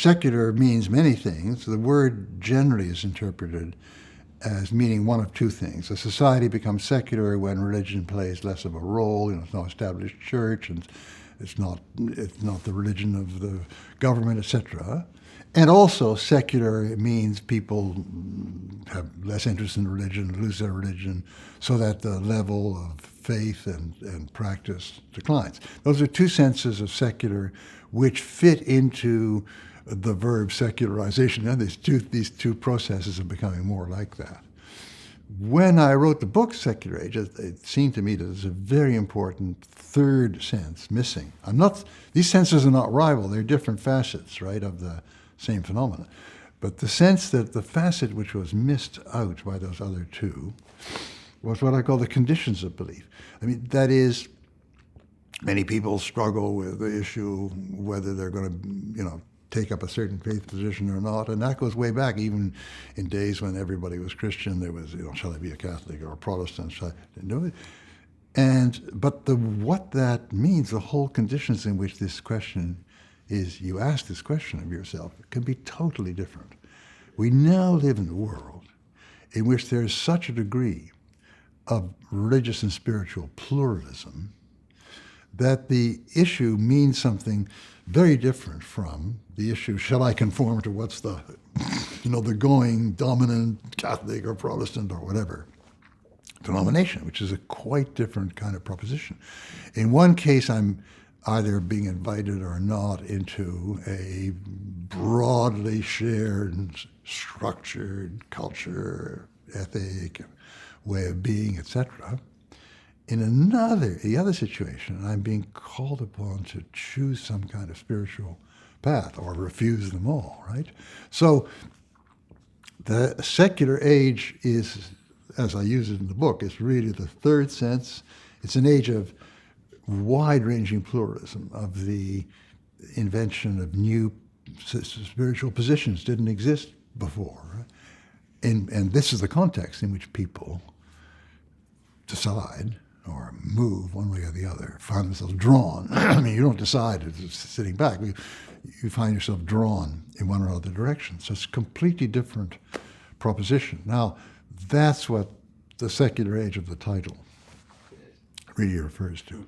secular means many things. The word generally is interpreted as meaning one of two things. A society becomes secular when religion plays less of a role. It's no established church, and it's not the religion of the government, etc. And also, secular means people have less interest in religion, lose their religion, so that the level of faith and practice declines. Those are two senses of secular which fit into the verb secularization. And these two processes are becoming more like that. When I wrote the book Secular Age, it seemed to me that there's a very important third sense missing. These senses are not rival, they're different facets, right, of the same phenomena. But the sense that the facet which was missed out by those other two was what I call the conditions of belief. I mean, that is, many people struggle with the issue whether they're going to, take up a certain faith position or not, and that goes way back. Even in days when everybody was Christian, there was, shall I be a Catholic or a Protestant? But what that means, the whole conditions in which this question is, you ask this question of yourself, can be totally different. We now live in a world in which there is such a degree of religious and spiritual pluralism that the issue means something very different from the issue, shall I conform to what's the going dominant Catholic or Protestant or whatever denomination, which is a quite different kind of proposition. In one case, I'm either being invited or not into a broadly shared, structured culture, ethic, way of being, etc. In the other situation, I'm being called upon to choose some kind of spiritual path or refuse them all, right? So the secular age is, as I use it in the book, it's really the third sense. It's an age of wide-ranging pluralism, of the invention of new spiritual positions didn't exist before. Right? And this is the context in which people decide or move one way or the other, find themselves drawn. I mean, you don't decide it's sitting back. You find yourself drawn in one or other direction. So it's a completely different proposition. Now, that's what the secular age of the title really refers to.